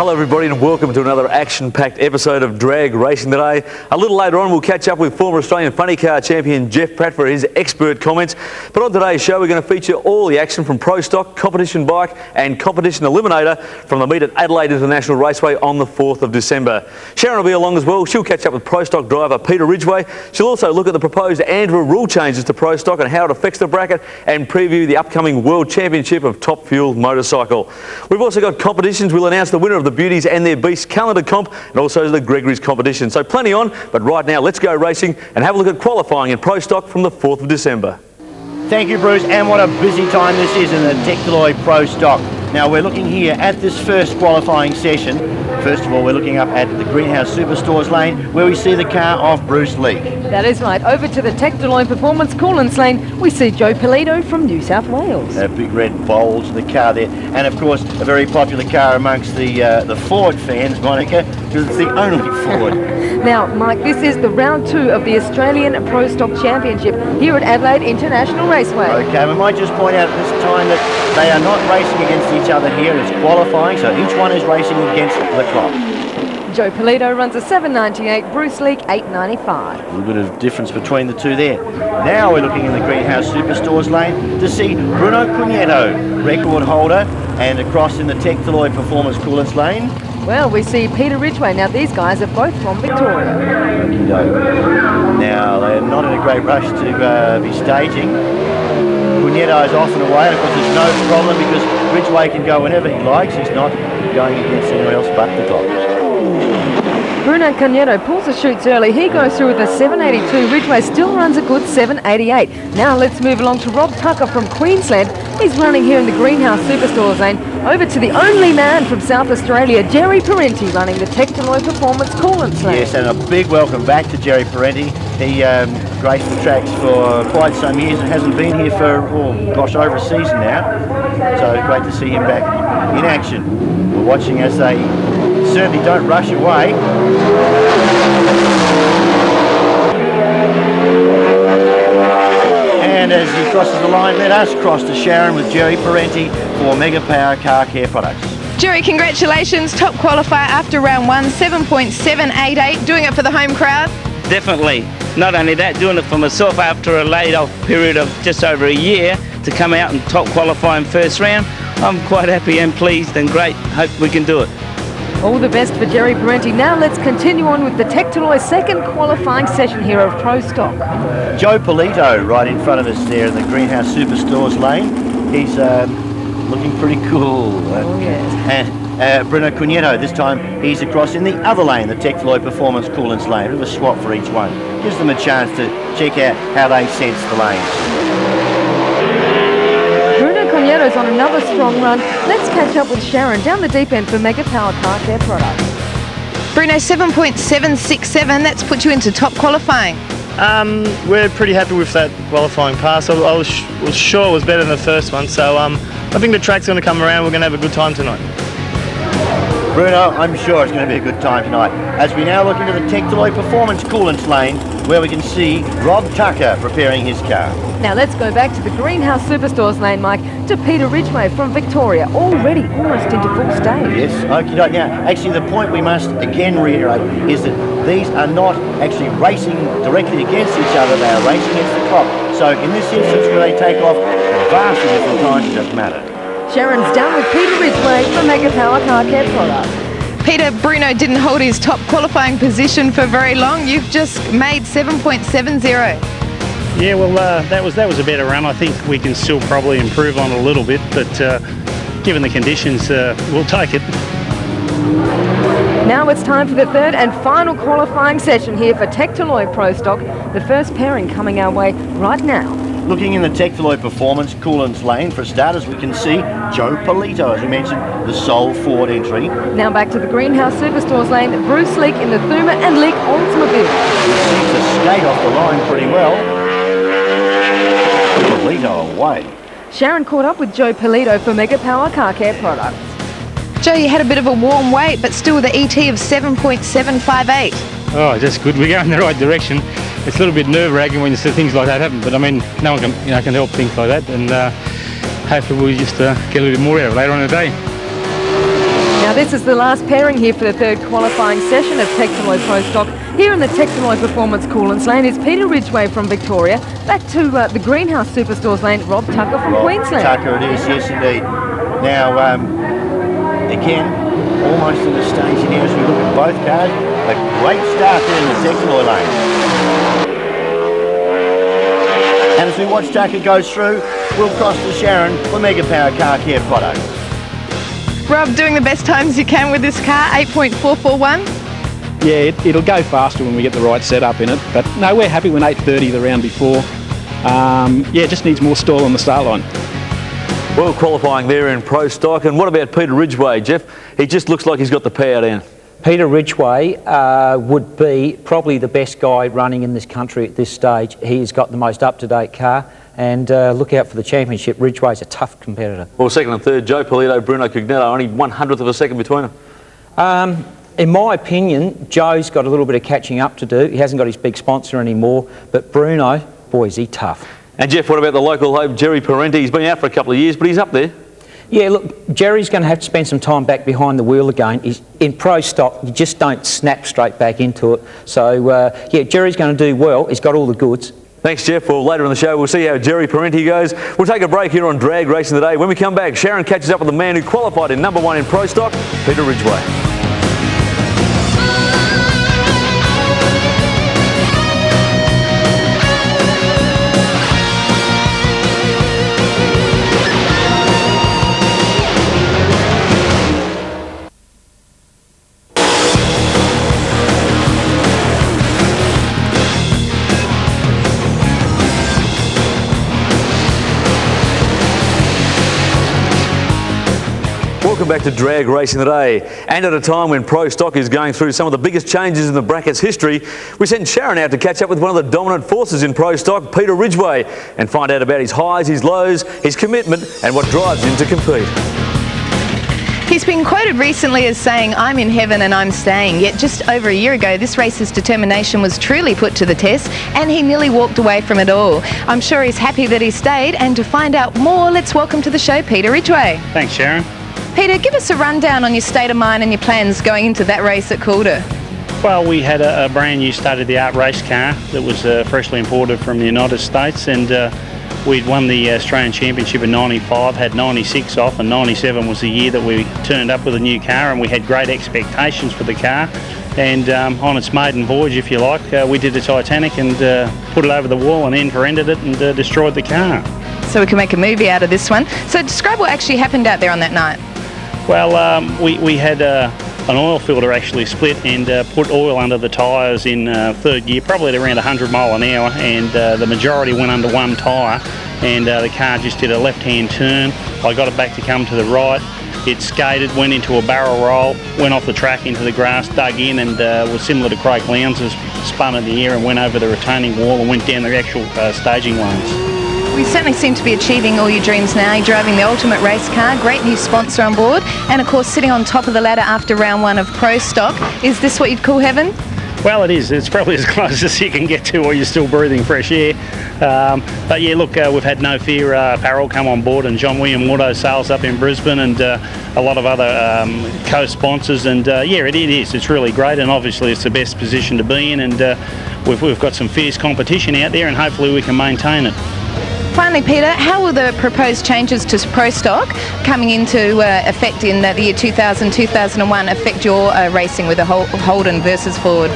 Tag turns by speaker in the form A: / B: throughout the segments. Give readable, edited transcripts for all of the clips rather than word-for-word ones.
A: Hello everybody and welcome to another action-packed episode of Drag Racing today. A little later on we'll catch up with former Australian funny car champion Jeff Pratt for his expert comments. But on today's show we're going to feature all the action from Pro Stock, Competition Bike and Competition Eliminator from the meet at Adelaide International Raceway on the 4th of December. Sharon will be along as well. She'll catch up with Pro Stock driver Peter Ridgeway. She'll also look at the proposed ANDRA rule changes to Pro Stock and how it affects the bracket and preview the upcoming World Championship of Top Fuel Motorcycle. We've also got competitions. We'll announce the winner of the Beauties and their Beasts calendar comp and also the Gregory's competition. So plenty on, but right now let's go racing and have a look at qualifying in Pro Stock from the 4th of December.
B: Thank you, Bruce, and what a busy time this is in the Tectaloid Pro Stock. Now we're looking here at this first qualifying session. First of all, we're looking up at the Greenhouse Superstores lane where we see the car of Bruce Lee.
C: That is right. Over to the Tectaloid Performance Coolants lane, we see Joe Polito from New South Wales.
B: A big red bulge in the car there, and of course a very popular car amongst the Ford fans, Monica, because it's the only Ford.
C: Now, Mike, this is the round 2 of the Australian Pro Stock Championship here at Adelaide International Raceway.
B: Okay, we might just point out at this time that they are not racing against each other here. It's qualifying, so each one is racing against the clock.
C: Joe Polito runs a 7.98, Bruce Lee 8.95.
B: A little bit of difference between the two there. Now we're looking in the Greenhouse Superstores lane to see Bruno Cugnetto, record holder, and across in the Tectaloid Performance Coolants lane.
C: Well, we see Peter Ridgeway. Now, these guys are both from Victoria.
B: Now, they're not in a great rush to be staging. Cugnetto is off and away, and of course there's no problem because Ridgeway can go whenever he likes. He's not going against anyone else but the clock.
C: Bruno Cugnetto pulls the chutes early. He goes through with a 7.82. Ridgeway still runs a good 7.88. Now let's move along to Rob Tucker from Queensland. He's running here in the Greenhouse Superstores lane. Over to the only man from South Australia, Jerry Parenti, running the Tectaloid Performance Coolants lane.
B: Yes, and a big welcome back to Jerry Parenti. He graced the tracks for quite some years and hasn't been here for, over a season now. So great to see him back in action. We're watching as they certainly don't rush away. And as he crosses the line, let us cross to Sharon with Jerry Parenti for Mega Power Car Care Products.
D: Jerry, congratulations, top qualifier after round 1, 7.788, doing it for the home crowd?
E: Definitely. Not only that, doing it for myself after a laid-off period of just over a year to come out and top qualify in first round. I'm quite happy and pleased and great. Hope we can do it.
C: All the best for Jerry Parenti. Now let's continue on with the Tectaloid second qualifying session here of Pro Stock.
B: Joe Polito right in front of us there in the Greenhouse Superstores lane. He's looking pretty cool. And Bruno Cugnetto, this time he's across in the other lane, the Tectaloid Performance Coolants lane. A bit of a swap for each one. Gives them a chance to check out how they sense the lanes.
C: Cugnetto's on another strong run. Let's catch up with Sharon down the deep end for Mega Power Car Care Products.
D: Bruno, 7.767, that's put you into top qualifying.
F: We're pretty happy with that qualifying pass. I was sure it was better than the first one, so I think the track's going to come around. We're going to have a good time tonight.
B: Bruno, I'm sure it's going to be a good time tonight. As we now look into the Tectaloid Performance Coolants lane, where we can see Rob Tucker preparing his car.
C: Now let's go back to the Greenhouse Superstores lane, Mike, to Peter Ridgeway from Victoria, already almost into full stage.
B: Yes, okay. Now, actually the point we must again reiterate is that these are not actually racing directly against each other, they are racing against the clock. So in this instance where they take off vastly different times, it doesn't matter.
C: Sharon's down with Peter Ridgeway for Mega Power Car Care Products.
D: Peter, Bruno didn't hold his top qualifying position for very long. You've just made 7.70.
G: Yeah, well, that was a better run. I think we can still probably improve on it a little bit, but given the conditions, we'll take it.
C: Now it's time for the third and final qualifying session here for Tectaloid Pro Stock. The first pairing coming our way right now.
B: Looking in the Tectaloid Performance Coolants lane, for starters, we can see Joe Polito, as we mentioned, the sole Ford entry.
C: Now back to the Greenhouse Superstores lane, Bruce Leak in the Thuma and Leak Oldsmobile.
B: He seems to skate off the line pretty well. Polito away.
C: Sharon caught up with Joe Polito for Mega Power Car Care Products.
D: Joe, you had a bit of a warm wait, but still with the ET of 7.758.
G: Oh, that's good. We're going in the right direction. It's a little bit nerve-wracking when you see things like that happen, but I mean, no one can help things like that, and hopefully we'll just get a little bit more out of it later on in the day.
C: Now Now this is the last pairing here for the third qualifying session of Texaloy Pro Stock. Here in the Texaloy Performance Coolants lane is Peter Ridgeway from Victoria. Back to the Greenhouse Superstores lane, Rob Tucker from Queensland.
B: Tucker it is, yes indeed. Now, again, almost in the stage here as we look at both cars. A great start there in the Texaloy lane. And as we watch Tucker go through, we'll cross to Sharon for Mega Power Car Care products.
D: Rob, doing the best times you can with this car, 8.441.
H: Yeah, it'll go faster when we get the right setup in it. But no, we're happy with 8:30 the round before. Yeah, just needs more stall on the start line.
A: Well, qualifying there in Pro Stock. And what about Peter Ridgeway, Jeff? He just looks like he's got the power down.
I: Peter Ridgeway would be probably the best guy running in this country at this stage. He's got the most up-to-date car. And look out for the championship. Ridgeway's a tough competitor.
A: Well, second and third, Joe Polito, Bruno Cugnetto, only 1/100th of a second between them.
I: In my opinion, Joe's got a little bit of catching up to do. He hasn't got his big sponsor anymore, but Bruno, boy, is he tough.
A: And Jeff, what about the local hope, Scerri Parenti? He's been out for a couple of years, but he's up there.
I: Yeah, look, Jerry's going to have to spend some time back behind the wheel again. He's in Pro Stock, you just don't snap straight back into it. So, yeah, Jerry's going to do well. He's got all the goods.
A: Thanks, Jeff. Well, later in the show, we'll see how Scerri Parenti goes. We'll take a break here on Drag Racing Today. When we come back, Sharon catches up with the man who qualified in #1 in Pro Stock, Peter Ridgeway. Welcome back to Drag Racing Today. And at a time when Pro Stock is going through some of the biggest changes in the bracket's history, we sent Sharon out to catch up with one of the dominant forces in Pro Stock, Peter Ridgeway, and find out about his highs, his lows, his commitment, and what drives him to compete.
D: He's been quoted recently as saying, "I'm in heaven and I'm staying." Yet just over a year ago, this race's determination was truly put to the test and he nearly walked away from it all. I'm sure he's happy that he stayed, and to find out more, let's welcome to the show Peter Ridgeway.
G: Thanks, Sharon.
D: Peter, give us a rundown on your state of mind and your plans going into that race at Calder.
G: Well, we had a brand new state-of-the-art race car that was freshly imported from the United States, and we'd won the Australian Championship in '95, had '96 off, and '97 was the year that we turned up with a new car, and we had great expectations for the car. And on its maiden voyage, if you like, we did the Titanic and put it over the wall and end-for-ended it and destroyed the car.
D: So we can make a movie out of this one. So describe what actually happened out there on that night.
G: Well, we had an oil filter actually split and put oil under the tyres in third gear, probably at around 100 mile an hour, and the majority went under one tyre, and the car just did a left-hand turn. I got it back to come to the right. It skated, went into a barrel roll, went off the track into the grass, dug in, and was similar to Craig Lowndes, spun in the air and went over the retaining wall and went down the actual staging lanes.
D: We certainly seem to be achieving all your dreams now. You're driving the ultimate race car, great new sponsor on board, and of course sitting on top of the ladder after round 1 of Pro Stock. Is this what you'd call heaven?
G: Well, it is. It's probably as close as you can get to while you're still breathing fresh air. But yeah, look, we've had No Fear Apparel come on board, and John William Auto Sales up in Brisbane, and a lot of other co-sponsors, and yeah, it is. It's really great, and obviously it's the best position to be in, and we've got some fierce competition out there, and hopefully we can maintain it.
D: Finally, Peter, how will the proposed changes to Pro Stock coming into effect in the year 2000-2001 affect your racing with a Holden versus Ford?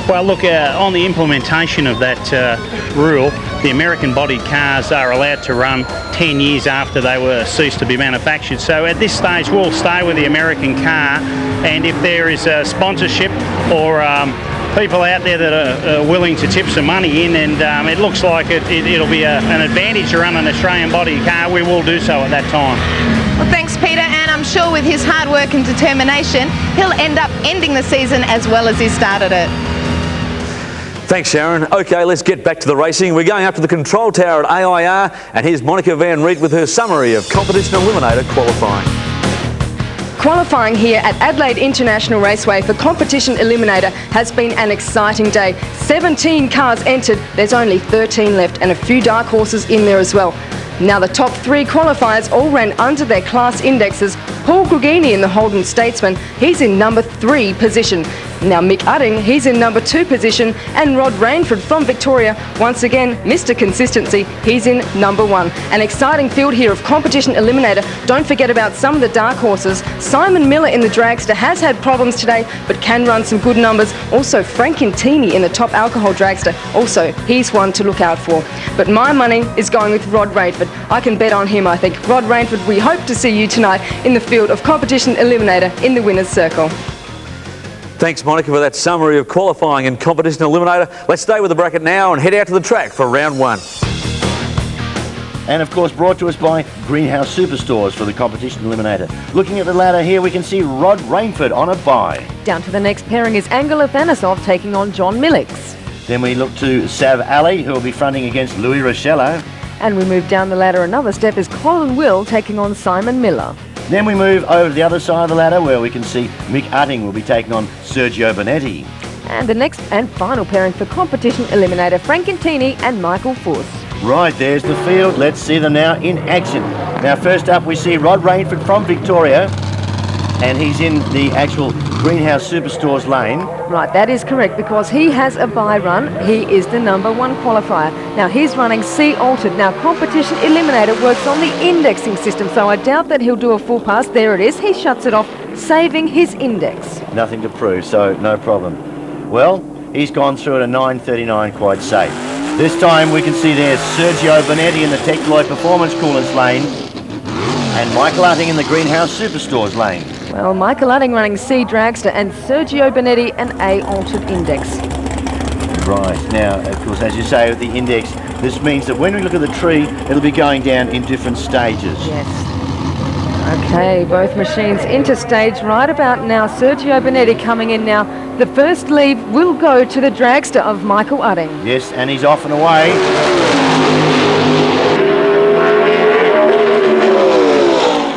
G: Well, look, on the implementation of that rule, the American-bodied cars are allowed to run 10 years after they were ceased to be manufactured. So at this stage, we'll stay with the American car, and if there is a sponsorship or people out there that are willing to tip some money in, and it looks like it'll be an advantage to run an Australian-bodied car, we will do so at that time.
D: Well, thanks, Peter, and I'm sure with his hard work and determination, he'll end up ending the season as well as he started it.
A: Thanks, Sharon. OK, let's get back to the racing. We're going up to the control tower at AIR, and here's Monica Van Riet with her summary of Competition Eliminator qualifying.
C: Qualifying here at Adelaide International Raceway for Competition Eliminator has been an exciting day. 17 cars entered, there's only 13 left, and a few dark horses in there as well. Now the top 3 qualifiers all ran under their class indexes, Paul Cugnetto in the Holden Statesman, he's in number 3 position. Now Mick Udding, he's in number 2 position, and Rod Rainford from Victoria, once again, Mr. Consistency, he's in number 1. An exciting field here of Competition Eliminator. Don't forget about some of the dark horses. Simon Miller in the dragster has had problems today, but can run some good numbers. Also, Frankentini in the top alcohol dragster, also, he's one to look out for. But my money is going with Rod Rainford. I can bet on him, I think. Rod Rainford, we hope to see you tonight in the field of Competition Eliminator in the winner's circle.
A: Thanks, Monica, for that summary of qualifying and Competition Eliminator. Let's stay with the bracket now and head out to the track for round 1.
B: And of course brought to us by Greenhouse Superstores for the Competition Eliminator. Looking at the ladder here, we can see Rod Rainford on a bye.
C: Down to the next pairing is Angela Thanisov taking on John Millix.
B: Then we look to Sav Ali, who will be fronting against Louis Rochello.
C: And we move down the ladder another step is Colin Will taking on Simon Miller.
B: Then we move over to the other side of the ladder where we can see Mick Udding will be taking on Sergio Bonetti.
C: And the next and final pairing for Competition Eliminator, Frankentini and Michael Fuss.
B: Right, there's the field. Let's see them now in action. Now first up we see Rod Rainford from Victoria, and he's in the actual Greenhouse Superstores lane.
C: Right, that is correct because he has a bye run. He is the number 1 qualifier. Now he's running C altered. Now Competition Eliminator works on the indexing system, so I doubt that he'll do a full pass. There it is. He shuts it off, saving his index.
B: Nothing to prove, so no problem. Well, he's gone through at a 9.39 quite safe. This time we can see there's Sergio Bonetti in the Tectaloid Performance Coolants lane and Michael Udding in the Greenhouse Superstores lane.
C: Well, Michael Udding running C dragster and Sergio Bonetti an A altered index.
B: Right, now of course as you say with the index, this means that when we look at the tree it'll be going down in different stages.
C: Yes. Okay, both machines into stage right about now. Sergio Bonetti coming in now. The first leave will go to the dragster of Michael Udding.
B: Yes, and he's off and away.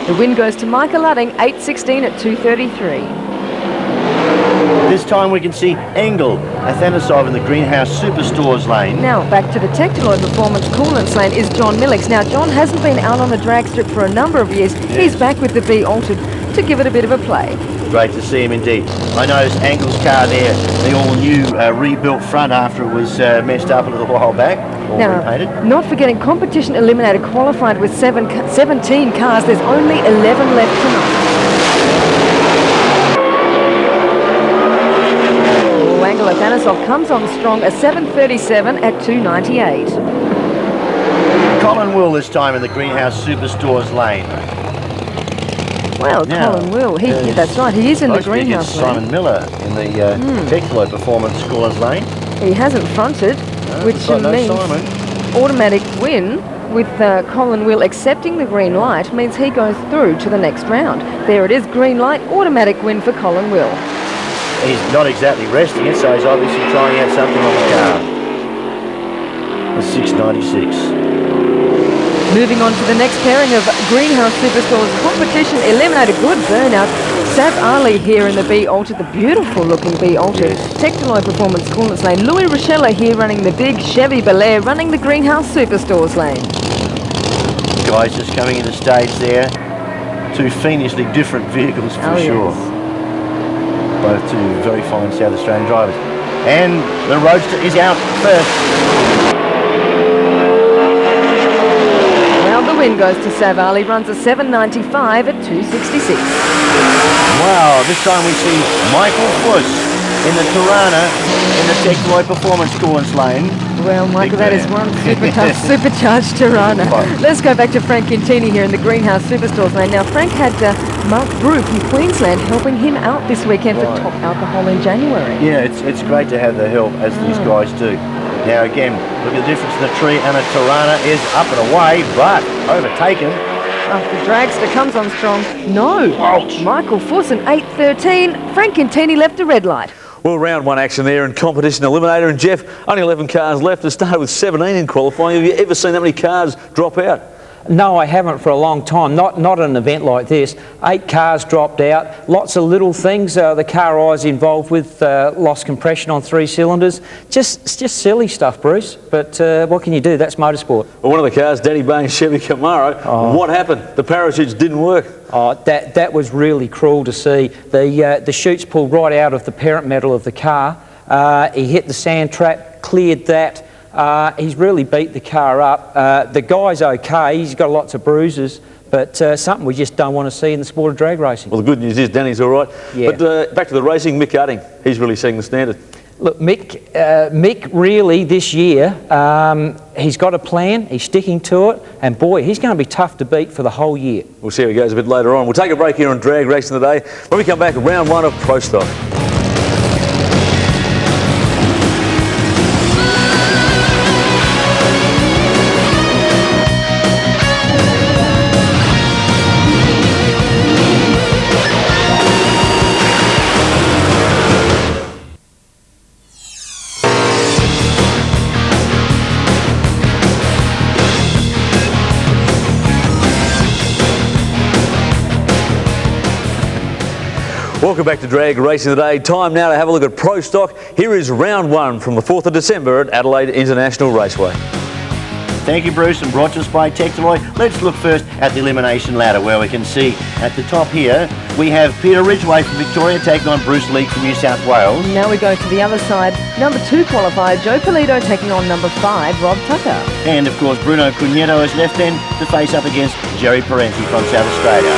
C: The win goes to Michael Udding, 8.16 at 2.33.
B: This time we can see Engel Athanisov in the Greenhouse Superstores lane.
C: Now back to the Tectaloid Performance Coolants lane is John Millix. Now John hasn't been out on the drag strip for a number of years. Yes. He's back with the B altered to give it a bit of a play.
B: Great to see him indeed. I noticed Engel's car there, the all-new rebuilt front after it was messed up a little while back.
C: Now, repainted. Not forgetting Competition Eliminator qualified with 17 cars. There's only 11 left tonight. Angela Thanisov comes on strong, a 7.37 at 2.98.
B: Colin Will this time in the Greenhouse Superstores lane.
C: Well, now, Colin Will, that's right, he is in the Greenhouse lane.
B: Simon Miller in the Tectaloid Performance Coolants lane.
C: He hasn't fronted, which means automatic win with Colin Will accepting the green light means he goes through to the next round. There it is, green light, automatic win for Colin Will.
B: He's not exactly resting it, so he's obviously trying out something on the car. A 6.96.
C: Moving on to the next pairing of Greenhouse Superstores Competition Eliminator. Good burnout. Sav Ali here in the B altered, the beautiful looking B altered. Yes. Tectaloid Performance Coolants lane. Louis Rochello here running the big Chevy Bel Air, running the Greenhouse Superstores lane.
B: Guys just coming into stage there. Two fiendishly different vehicles for sure. Yes. Both two very fine South Australian drivers. And the Roadster is out first.
C: Well, the win goes to Sav Ali, runs a 7.95 at 2.66.
B: Wow, this time we see Michael Fuss in the Tirana in the Tectaloid Performance Coolants lane.
C: Well, Michael, that is one supercharged Tirana. Let's go back to Frankentini here in the Greenhouse Superstores lane. Now, Frank had Mark Brew from Queensland helping him out this weekend for top alcohol in January.
B: Yeah, it's great to have the help, as these guys do. Now, again, look at the difference in the tree, and a Tirana is up and away, but overtaken.
C: After Dragster comes on strong. No. Ouch. Michael Fuss in 8.13. Frankentini left a red light.
A: Well, round 1 action there in Competition Eliminator. And Jeff, only 11 cars left to start with 17 in qualifying. Have you ever seen that many cars drop out?
I: No, I haven't for a long time. Not an event like this. 8 cars dropped out. Lots of little things. The car I was involved with lost compression on 3 cylinders. Just silly stuff, Bruce. But what can you do? That's motorsport.
A: Well, one of the cars, Danny Bain's Chevy Camaro. What happened? The parachutes didn't work.
I: Oh, that was really cruel to see. The chutes pulled right out of the parent metal of the car. He hit the sand trap, cleared that. He's really beat the car up. The guy's okay, he's got lots of bruises, but something we just don't want to see in the sport of drag racing.
A: Well, the good news is Danny's all right.
I: Yeah.
A: But back to the racing, Mick Harding, he's really setting the standard.
I: Look, Mick really this year, he's got a plan, he's sticking to it, and boy, he's going to be tough to beat for the whole year.
A: We'll see how he goes a bit later on. We'll take a break here on Drag Racing Today. When we come back, round 1 of Pro Stock. Welcome back to Drag Racing Today. Time now to have a look at Pro Stock. Here is round 1 from the 4th of December at Adelaide International Raceway.
B: Thank you, Bruce, and brought to us by Texaloid. Let's look first at the elimination ladder, where we can see at the top here we have Peter Ridgeway from Victoria taking on Bruce Leake from New South Wales.
C: Now we go to the other side. Number 2 qualifier, Joe Polito taking on number 5, Rob Tucker.
B: And, of course, Bruno Cugnetto is left then to face up against Scerri from South Australia.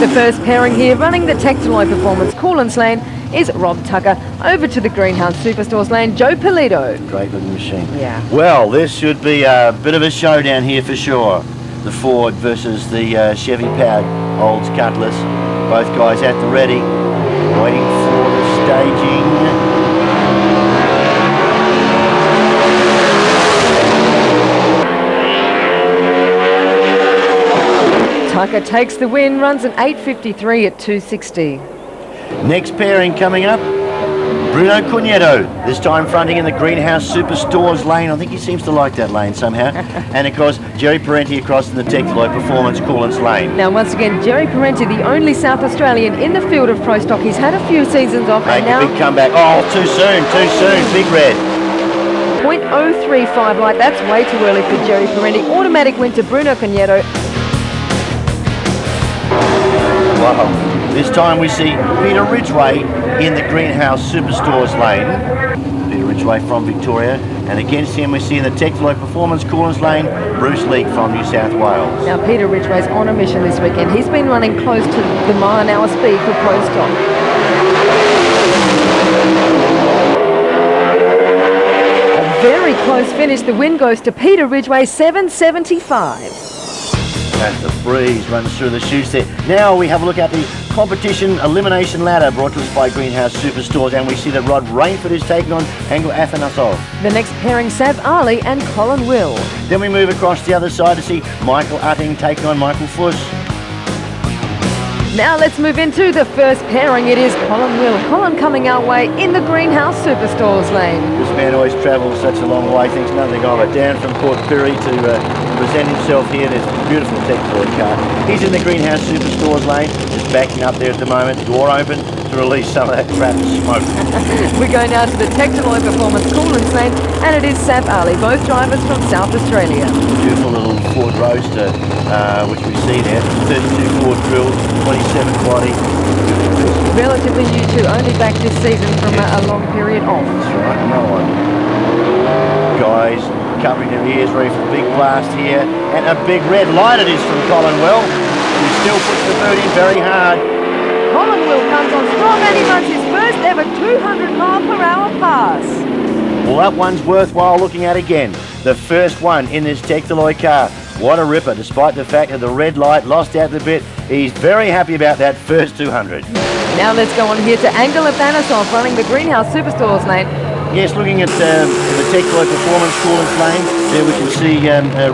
C: The first pairing here, running the Texaloid Performance Coolants lane, is Rob Tucker. Over to the Greenhouse Superstores lane, Joe Polito.
B: Great looking machine.
C: Yeah.
B: Well, this should be a bit of a showdown here for sure. The Ford versus the Chevy-powered Olds Cutlass. Both guys at the ready, waiting for the staging.
C: Tucker takes the win, runs an 8:53 at 260.
B: Next pairing coming up, Bruno Cugnetto, this time fronting in the Greenhouse Superstores lane. I think he seems to like that lane somehow. And of course, Scerri across in the Texaloid Performance Coolants lane.
C: Now once again, Scerri, the only South Australian in the field of Pro Stock. He's had a few seasons off
B: Make
C: and now...
B: a big comeback. Oh, too soon, big red.
C: 0.035 light, that's way too early for Scerri. Automatic win to Bruno Cugnetto.
B: Wow. This time we see Peter Ridgeway in the Greenhouse Superstores lane. Peter Ridgeway from Victoria. And against him we see in the Texaloid Performance Coolants lane, Bruce Leake from New South Wales.
C: Now Peter Ridgway's on a mission this weekend. He's been running close to the mile-an-hour speed for Pro Stock. A very close finish. The win goes to Peter Ridgway, 775.
B: As the breeze runs through the chutes there. Now we have a look at the competition elimination ladder brought to us by Greenhouse Superstores, and we see that Rod Rainford is taking on Angel Athanasov.
C: The next pairing, Sav Ali and Colin Will.
B: Then we move across the other side to see Michael Utting taking on Michael Fuss.
C: Now let's move into the first pairing. It is Colin Will. Colin coming our way in the Greenhouse Superstores lane.
B: This man always travels such a long way, thinks nothing of it. Down from Port Pirie to present himself here. There's a beautiful Texaloid car. He's in the Greenhouse Superstores lane, just backing up there at the moment. Door open to release some of that crap smoke.
C: We go now to the Texaloid Performance Coolants lane, and it is Sav Ali, both drivers from South Australia.
B: Beautiful little Ford Roadster, which we see there. 32 Ford grills, 27 body.
C: Relatively new too, only back this season from a long period off.
B: That's right, no one. Guys covering their ears, ready for the big blast here. And a big red light it is from Colin Will. He still puts the boot in very hard.
C: Colin Will comes on strong and he runs his first ever 200-mile-per-hour pass.
B: Well, that one's worthwhile looking at again. The first one in this Texaloid car. What a ripper, despite the fact that the red light lost out the bit. He's very happy about that first 200.
C: Now let's go on here to Angel Athanasov running the Greenhouse Superstores lane.
B: Yes, looking at the Texaloid Performance Coolants lane, there we can see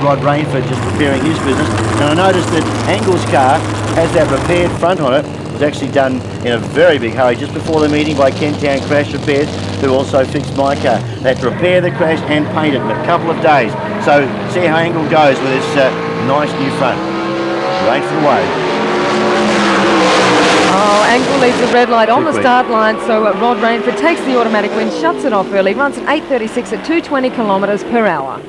B: Rod Rainford just preparing his business. And I noticed that Angel's car has that repaired front on it. It was actually done in a very big hurry just before the meeting by Kentown Crash Repairs, who also fixed my car. They had to repair the crash and paint it in a couple of days. So see how Angel goes with this nice new front. Rainford away.
C: Oh, Angel leaves the red light on the start line, so Rod Rainford takes the automatic win, shuts it off early, runs at 8:36 at 220 kilometres per hour.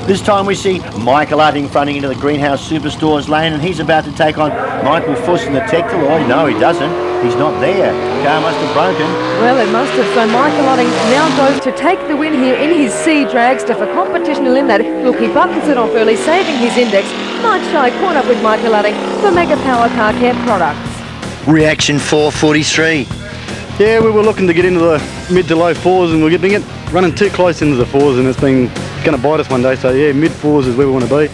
B: This time we see Michael Utting fronting into the Greenhouse Superstores lane, and he's about to take on Michael Fuss in the Tectaloid. No, he doesn't. He's not there. Car must have broken.
C: Well, it must have. So Michael Utting now goes to take the win here in his C dragster for Competition Eliminator. Look, he buttons it off early, saving his index. Might shy caught up with Michael Utting for Mega Power Car Care products.
B: Reaction 443.
J: Yeah, we were looking to get into the mid to low fours, and we're getting it running too close into the fours, and it's been going to bite us one day. So yeah, mid fours is where we want to be.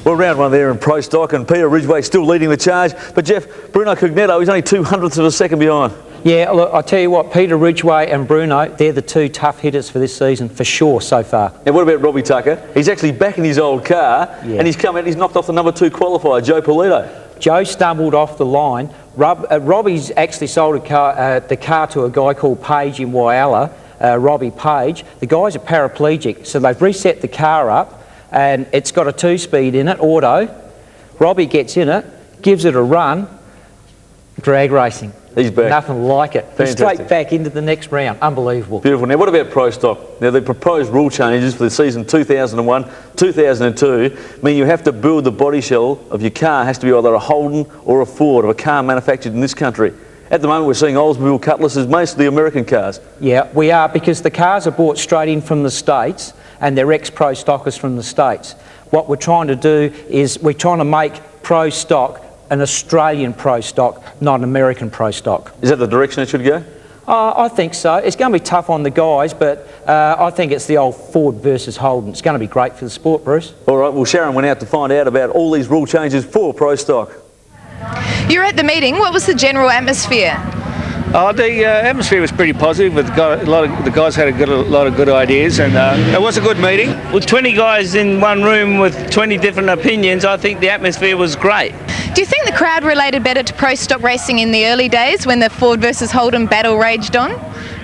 A: Well, round one there in Pro Stock, and Peter Ridgeway still leading the charge. But Jeff, Bruno Cugnetto, he's only 2/100ths of a second behind.
I: Yeah, look, I tell you what, Peter Ridgeway and Bruno, they're the two tough hitters for this season, for sure, so far.
A: And what about Robbie Tucker? He's actually back in his old car, and he's come out, he's knocked off the number 2 qualifier, Joe Polito.
I: Joe stumbled off the line. Robbie's actually sold the car to a guy called Page in Whyalla, Robbie Page. The guy's a paraplegic, so they've reset the car up, and it's got a 2-speed in it, auto. Robbie gets in it, gives it a run, drag racing.
A: He's back.
I: Nothing like it. Straight back into the next round. Unbelievable.
A: Beautiful. Now, what about Pro Stock? Now, the proposed rule changes for the season 2001-2002 mean you have to build the body shell of your car has to be either a Holden or a Ford, of a car manufactured in this country. At the moment, we're seeing Oldsmobile Cutlasses, mostly American cars.
I: Yeah, we are, because the cars are bought straight in from the States, and they're ex-Pro Stockers from the States. What we're trying to do is we're trying to make Pro Stock an Australian Pro Stock, not an American Pro Stock.
A: Is that the direction it should go?
I: I think so. It's going to be tough on the guys, but I think it's the old Ford versus Holden. It's going to be great for the sport, Bruce.
A: All right, well, Sharon went out to find out about all these rule changes for Pro Stock.
D: You're at the meeting. What was the general atmosphere?
K: The atmosphere was pretty positive. The guys had a lot of good ideas, and it was a good meeting.
E: With 20 guys in one room with 20 different opinions, I think the atmosphere was great.
D: Do you think the crowd related better to Pro Stock racing in the early days when the Ford versus Holden battle raged on?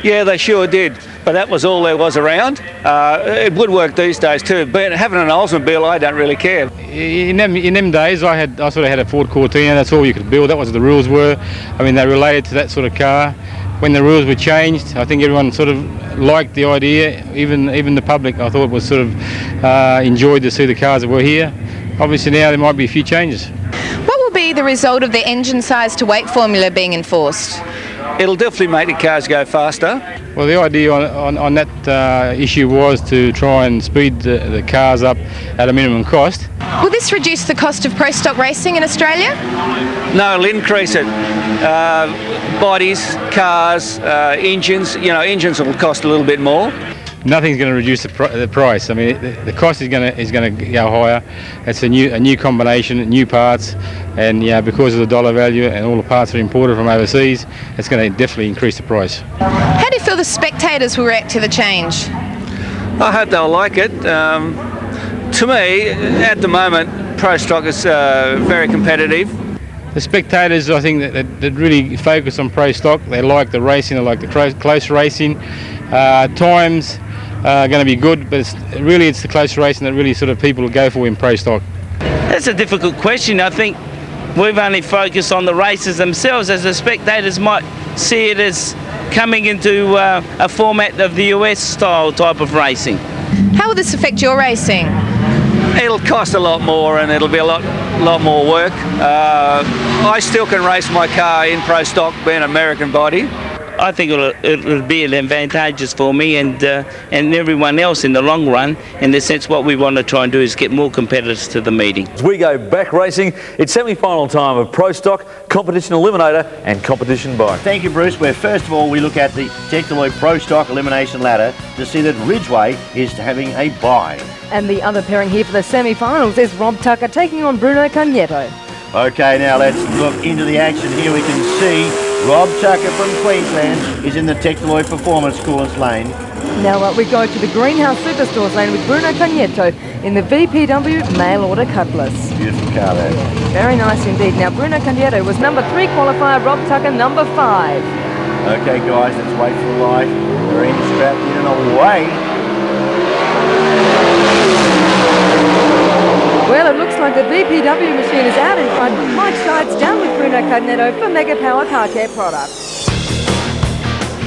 K: Yeah, they sure did. But that was all there was around. It would work these days too. But having an Oldsmobile, I don't really care.
L: In them days, I sort of had a Ford Cortina. That's all you could build. That was the rules were. I mean, they related to that sort of car. When the rules were changed, I think everyone sort of liked the idea. Even the public, I thought, was sort of enjoyed to see the cars that were here. Obviously now there might be a few changes.
D: What will be the result of the engine size to weight formula being enforced?
K: It'll definitely make the cars go faster.
L: Well, the idea on that issue was to try and speed the cars up at a minimum cost.
D: Will this reduce the cost of Pro Stock racing in Australia?
K: No, it'll increase it. Bodies, cars, engines. You know, engines will cost a little bit more.
L: Nothing's going to reduce the price. I mean, the cost is going to go higher. It's a new combination, new parts, and because of the dollar value and all the parts are imported from overseas, it's going to definitely increase the price.
D: How do you feel the spectators will react to the change?
K: I hope they'll like it. To me, at the moment, Pro Stock is very competitive.
L: The spectators, I think, that really focus on Pro Stock. They like the racing, they like the close racing. Times are going to be good, but it's the close racing that really sort of people will go for in Pro Stock.
E: That's a difficult question. I think we've only focused on the races themselves, as the spectators might see it as coming into a format of the US style type of racing.
D: How will this affect your racing?
K: It'll cost a lot more, and it'll be a lot more work. I still can race my car in Pro Stock, being an American body.
E: I think it'll be an advantageous for me and everyone else in the long run. In the sense, what we want to try and do is get more competitors to the meeting.
A: As we go back racing, it's semi-final time of Pro Stock, Competition Eliminator and Competition Bike.
B: Thank you, Bruce. Where first of all we look at the Tectaloid Pro Stock Elimination Ladder to see that Ridgeway is having a bye.
C: And the other pairing here for the semi-finals is Rob Tucker taking on Bruno Cugnetto.
B: Okay, now let's look into the action. Here we can see Rob Tucker from Queensland is in the Tectaloid Performance Course lane.
C: Now we go to the Greenhouse Superstores lane with Bruno Cugnetto in the VPW mail order Cutlass.
B: Beautiful car there.
C: Very nice indeed. Now Bruno Cugnetto was number 3 qualifier, Rob Tucker number 5.
B: Okay guys, let's wait for the light. They're in, strapped in and away.
C: Well, it looks like the VPW machine is out in front. Mike Shides down with Bruno Cugnetto for Mega Power Car Care products.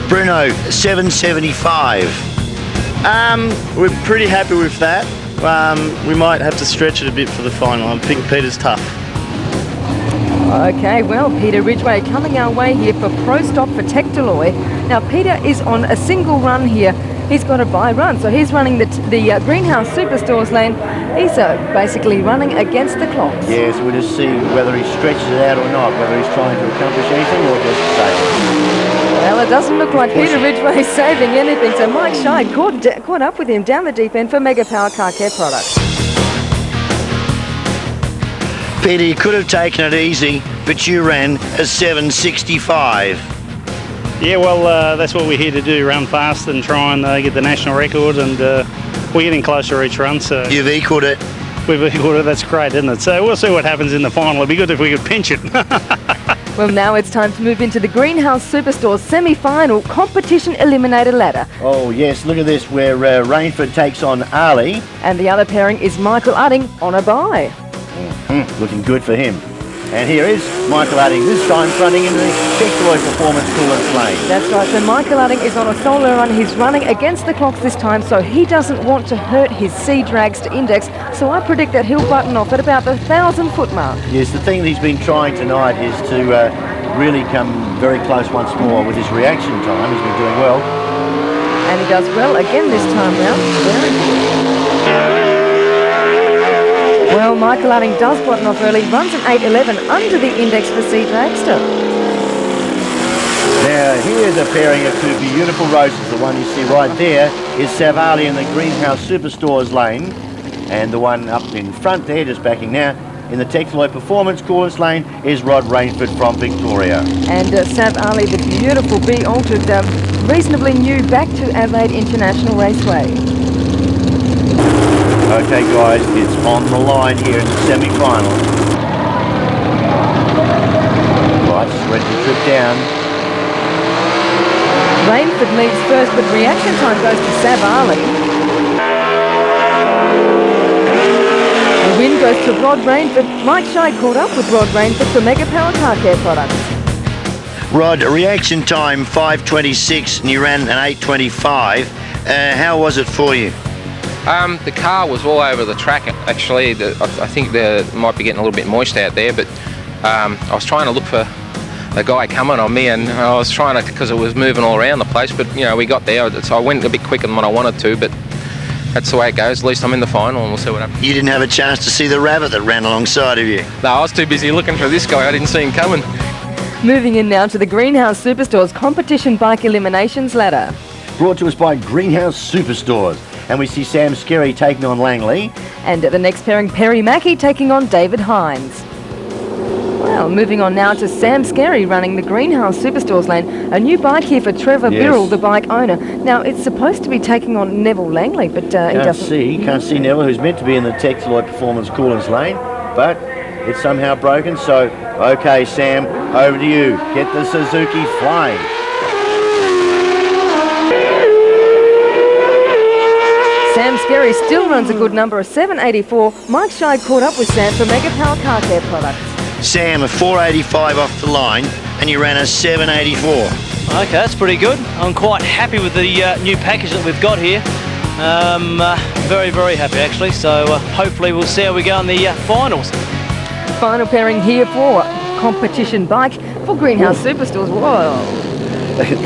B: Bruno, 775.
F: We're pretty happy with that. We might have to stretch it a bit for the final. I think Peter's tough.
C: Okay, well, Peter Ridgeway coming our way here for Pro Stock for Tectaloy. Now, Peter is on a single run here. He's got a bye run, so he's running the Greenhouse Superstores lane. He's basically running against the clock.
B: Yes, we'll just see whether he stretches it out or not, whether he's trying to accomplish anything or just save.
C: Well, it doesn't look like Peter Ridgeway saving anything, so Mike Scheid caught up with him down the deep end for Mega Power Car Care products.
B: Peter, you could have taken it easy, but you ran a 7:65.
G: Yeah, well, that's what we're here to do, run fast and try and get the national record, and we're getting closer each run. So
B: you've equalled it.
G: We've equalled it, that's great, isn't it? So we'll see what happens in the final. It'd be good if we could pinch it.
C: Well, now it's time to move into the Greenhouse Superstores semi-final competition eliminator ladder.
B: Oh, yes, look at this, where Rainford takes on Ali.
C: And the other pairing is Michael Udding on a bye.
B: Looking good for him. And here is Michael Udding, this time fronting into the Tectaloy Performance Coolants lane.
C: That's right, so Michael Udding is on a solo run. He's running against the clocks this time, so he doesn't want to hurt his C drags to index, so I predict that he'll button off at about the 1,000-foot mark.
B: Yes, the thing that he's been trying tonight is to really come very close once more with his reaction time. He's been doing well.
C: And he does well again this time round. Very good. Well, Michael Udding does button off early, runs an 8:11 under the index for C Dragster.
B: Now, here's a pairing of two beautiful roses. The one you see right there is Savali in the Greenhouse Superstores lane, and the one up in front there, just backing now, in the Tectaloy Performance Coolants lane is Rod Rainford from Victoria.
C: And Sav Ali, the beautiful B-altered, reasonably new back to Adelaide International Raceway.
B: Okay guys, it's on the line here in the semi-final. Right, just ready to trip down.
C: Rainford leads first, but reaction time goes to Sav Ali. The win goes to Rod Rainford. Mike Scheid caught up with Rod Rainford for Mega Power Car Care products.
B: Rod, reaction time 5:26 and you ran an 8:25. How was it for you?
M: The car was all over the track, actually. I think it might be getting a little bit moist out there, but I was trying to look for a guy coming on me, and I was trying to, because it was moving all around the place, but you know, we got there, so I went a bit quicker than what I wanted to, but that's the way it goes. At least I'm in the final, and we'll see what happens.
B: You didn't have a chance to see the rabbit that ran alongside of you?
M: No, I was too busy looking for this guy. I didn't see him coming.
C: Moving in now to the Greenhouse Superstores competition bike eliminations ladder.
B: Brought to us by Greenhouse Superstores. And we see Sam Scerri taking on Langley.
C: And at the next pairing, Perry Mackey taking on David Hines. Well, moving on now to Sam Scerri running the Greenhouse Superstores lane. A new bike here for Trevor Birrell, the bike owner. Now, it's supposed to be taking on Neville Langley, but he doesn't...
B: Can't see Neville, who's meant to be in the Tectaloy Performance Coolants lane, but it's somehow broken. So, okay, Sam, over to you. Get the Suzuki flying.
C: Sam Scerri still runs a good number, a 7:84. Mike Scheid caught up with Sam for Mega Power Car Care products.
B: Sam, a 4:85 off the line, and you ran a 7:84.
N: Okay, that's pretty good. I'm quite happy with the new package that we've got here. Very, very happy actually. So hopefully we'll see how we go in the finals.
C: Final pairing here for competition bike for Greenhouse Superstores. Whoa.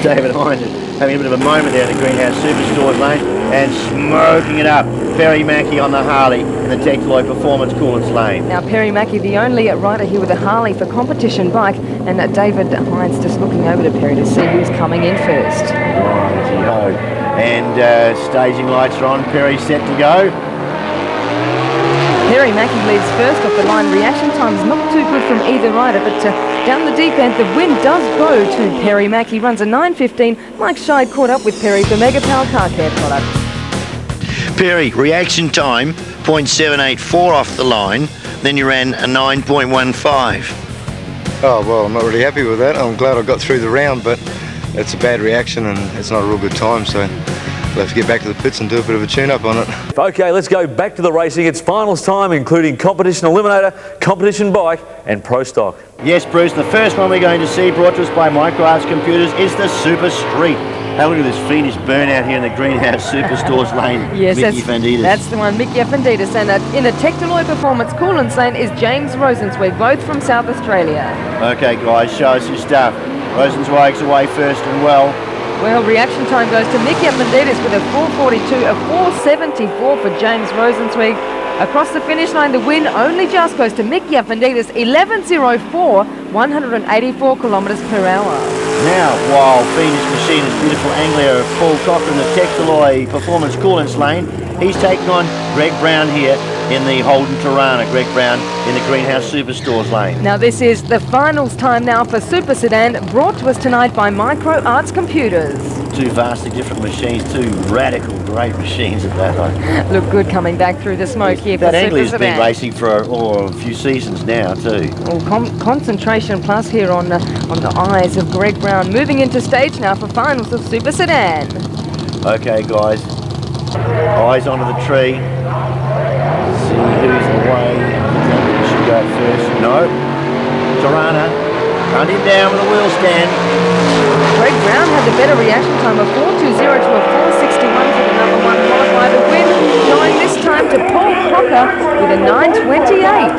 B: David Hines is having a bit of a moment there in the Greenhouse Superstores lane and smoking it up. Perry Mackey on the Harley in the Tectaloy Performance Coolants lane.
C: Now Perry Mackey, the only rider here with a Harley for competition bike, and David Hines just looking over to Perry to see who's coming in first.
B: Righty-ho. And staging lights are on. Perry set to go.
C: Perry Mackey leads first off the line. Reaction time's not too good from either rider, but down the deep end, the win does go to Perry Mackey. Runs a 9:15. Mike Scheid caught up with Perry for Mega Power Car Care products.
B: Perry, reaction time, 0.784 off the line. Then you ran a 9.15.
O: Oh, well, I'm not really happy with that. I'm glad I got through the round, but it's a bad reaction and it's not a real good time, so we'll have to get back to the pits and do a bit of a tune-up on it.
A: Okay, let's go back to the racing. It's finals time, including competition eliminator, competition bike and pro stock.
B: Yes, Bruce, the first one we're going to see, brought to us by Microarts Computers, is the Super Street. Hey, look at this fiendish burnout here in the Greenhouse Superstores lane.
C: Yes,
B: Mickey Fanditas.
C: that's the one, Mickey Fanditas. And in the Tectaloy Performance Coolants lane is James Rosenzweig, both from South Australia.
B: Okay, guys, show us your stuff. Rosenzweig's away first and well.
C: Well, reaction time goes to Mickey Fanditas with a 4:42, a 4:74 for James Rosenzweig. Across the finish line, the win only just goes to Mickey Fanditas, 11:04, 184 kilometres per hour.
B: Now, while fiendish machinist, beautiful angler Paul Cochran, the Tectaloy Performance Coolants lane, he's taking on Greg Brown here in the Holden Tirana. Greg Brown in the Greenhouse Superstores lane.
C: Now this is the finals time now for Super Sedan, brought to us tonight by Micro Arts Computers.
B: Two vastly different machines, two radical, great machines at that.
C: Look good coming back through the smoke here for
B: That
C: Super
B: angler's been
C: Sedan.
B: racing for a few seasons now too.
C: Well, concentration plus here on the eyes of Greg Brown. Moving into stage now for finals of Super Sedan.
B: Okay, guys, eyes onto the tree. See who's away. We should go first. No. Tirana running down with a wheel stand.
C: Greg Brown had the better reaction time of 4:20 to a 4:61 for the number one qualifier. The win going this time to Paul Crocker with a 9:28.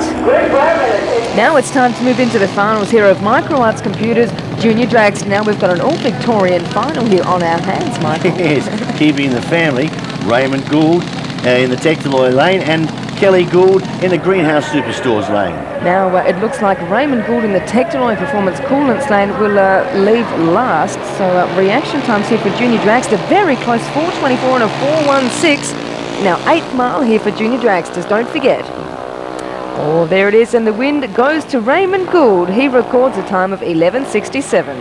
C: Now it's time to move into the finals here of Micro Arts Computers Junior Drags. Now we've got an all-Victorian final here on our hands, Michael.
B: Yes, keeping the family. Raymond Gould in the Tectaloy lane and Kelly Gould in the Greenhouse Superstores lane.
C: Now it looks like Raymond Gould in the Tectaloy Performance Coolants lane will leave last. So reaction times here for Junior Dragster, very close, 4:24 and a 4:16. Now 8th mile here for Junior Dragsters, don't forget. Oh, there it is, and the win goes to Raymond Gould. He records a time of 11:67.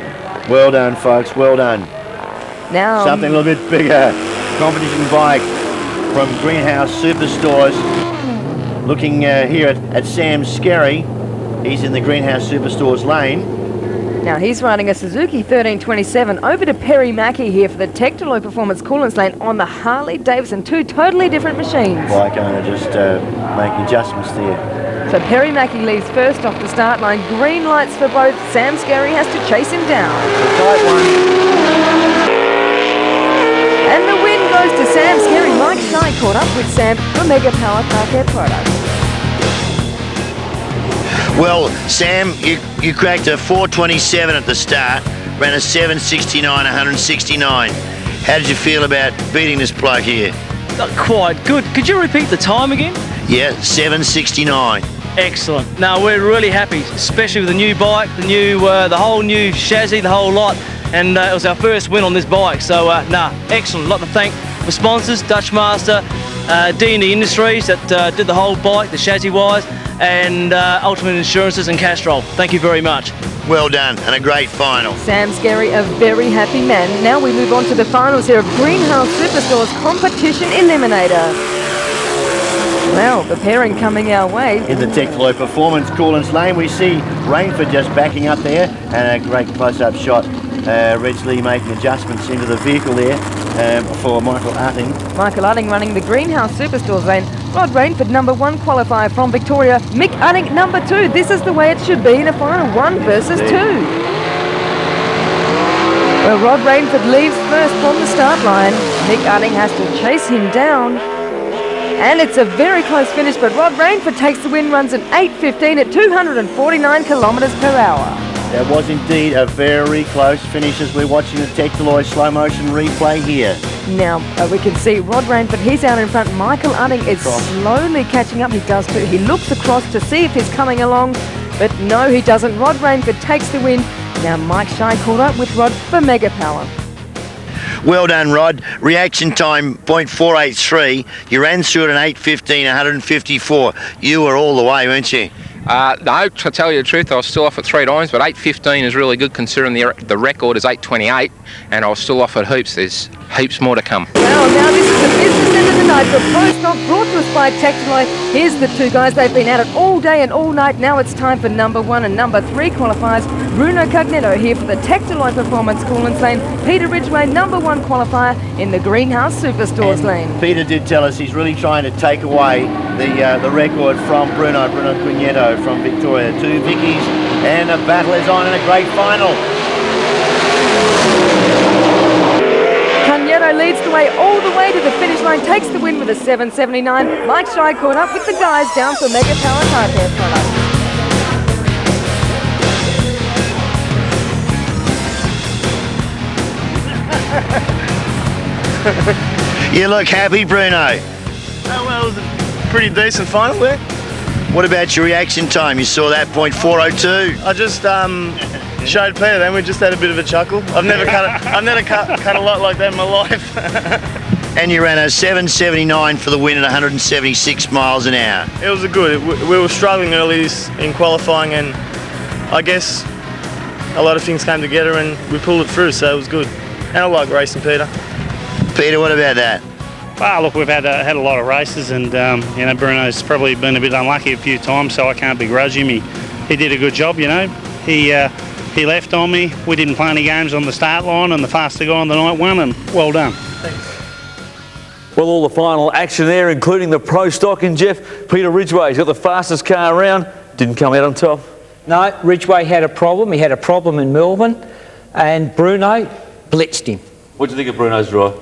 B: Well done, folks, well done.
C: Now
B: something a little bit bigger. Competition bike from Greenhouse Superstores. Looking here at Sam Scerri. He's in the Greenhouse Superstores lane.
C: Now he's riding a Suzuki 1327 over to Perry Mackey here for the Tectaloy Performance Coolants lane on the Harley Davidson. Two totally different machines.
B: Bike owner just making adjustments there.
C: So Perry Mackey leaves first off the start line. Green lights for both. Sam Scerri has to chase him down.
B: It's a tight one.
C: And the win goes to Sam Scerri. Mike Shy caught up with Sam for Mega Power Car Care Products.
B: Well, Sam, you cracked a 4:27 at the start, ran a 7:69, 169. How did you feel about beating this bloke here?
N: Not quite good. Could you repeat the time again?
B: Yeah, 7:69.
N: Excellent. No, we're really happy, especially with the new bike, the whole new chassis, the whole lot. And it was our first win on this bike. So, excellent. I'd like to thank the sponsors, Dutch Master, D&D Industries that did the whole bike, the chassis-wise, and Ultimate Insurances and Castrol. Thank you very much.
B: Well done, and a great final.
C: Sam Scerri, a very happy man. Now we move on to the finals here of Greenhouse Superstores Competition Eliminator. Well, the pairing coming our way.
B: In the Tectaloy Performance Coolants lane, we see Rainford just backing up there, and a great close-up shot. Ridgeway making adjustments into the vehicle there for Michael Utting.
C: Michael Utting running the Greenhouse Superstores lane. Rod Rainford, number one qualifier from Victoria. Mick Utting, number two. This is the way it should be in a final, 1 versus 2. Well, Rod Rainford leaves first from the start line. Mick Utting has to chase him down. And it's a very close finish, but Rod Rainford takes the win, runs an 8:15 at 249 kilometres per hour.
B: That was indeed a very close finish as we're watching the Tectaloy slow motion replay here.
C: Now we can see Rod Rainford, he's out in front. Michael Utting is slowly catching up. He does too. He looks across to see if he's coming along, but no, he doesn't. Rod Rainford takes the win. Now Mike Shy caught up with Rod for Mega Power.
B: Well done, Rod. Reaction time, 0.483. You ran through it in 8:15, 154. You were all the way, weren't you?
M: No, to tell you the truth, I was still off at 3 times, but 8:15 is really good considering the record is 8:28, and I was still off at heaps. There's heaps more to come.
C: Well, now this is the business end of the night for Pro Stock, brought to us by Tectaloy. Here's the two guys. They've been at it all day and all night. Now it's time for number 1 and number 3 qualifiers. Bruno Cugnetto here for the Tectaloy Performance Coolants lane. Peter Ridgeway, number 1 qualifier in the Greenhouse Superstores lane.
B: Peter did tell us he's really trying to take away the record from Bruno Cugnetto from Victoria. 2 Vickies, and the battle is on in a great final.
C: Ridgeway all the way to the finish line, takes the win with a 7.79. Mike Shy caught up with the guys down for Mega Power Tyre Care products.
B: You look happy, Bruno.
F: Oh, well, it was a pretty decent final there.
B: What about your reaction time? You saw that point 4:02.
F: I just showed Peter then. We just had a bit of a chuckle. I've never cut a lot like that in my life.
B: And you ran a 7.79 for the win at 176 miles an hour.
F: It was a good. We were struggling early in qualifying, and I guess a lot of things came together and we pulled it through, so it was good. And I like racing, Peter.
B: Peter, what about that?
G: Well, look, we've had a lot of races, and you know, Bruno's probably been a bit unlucky a few times, so I can't begrudge him. He did a good job, you know. He left on me. We didn't play any games on the start line, and the faster guy on the night won, and well done.
F: Thanks.
A: Well, all the final action there, including the Pro Stock, and Jeff, Peter Ridgway's got the fastest car around, didn't come out on top.
I: No, Ridgway had a problem. He had a problem in Melbourne, and Bruno blitzed him.
A: What do you think of Bruno's drive?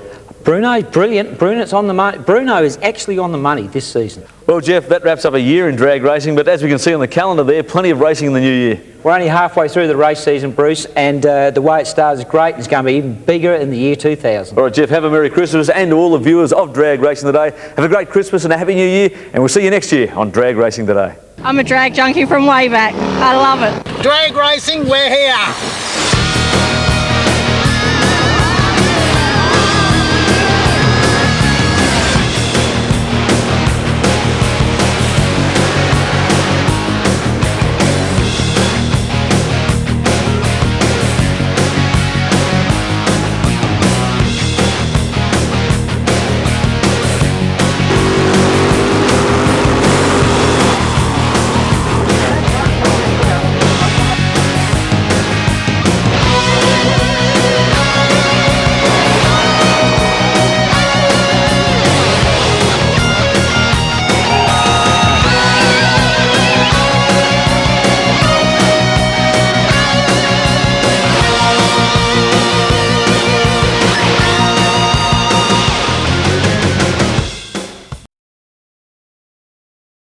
I: Bruno's brilliant. Bruno's on the money. Bruno is actually on the money this season.
A: Well, Jeff, that wraps up a year in drag racing, but as we can see on the calendar there, plenty of racing in the new year.
I: We're only halfway through the race season, Bruce, and the way it starts is great. It's going to be even bigger in the year 2000.
A: All right, Jeff, have a Merry Christmas, and to all the viewers of Drag Racing Today, have a great Christmas and a Happy New Year, and we'll see you next year on Drag Racing Today.
P: I'm a drag junkie from way back. I love it.
Q: Drag racing, we're here.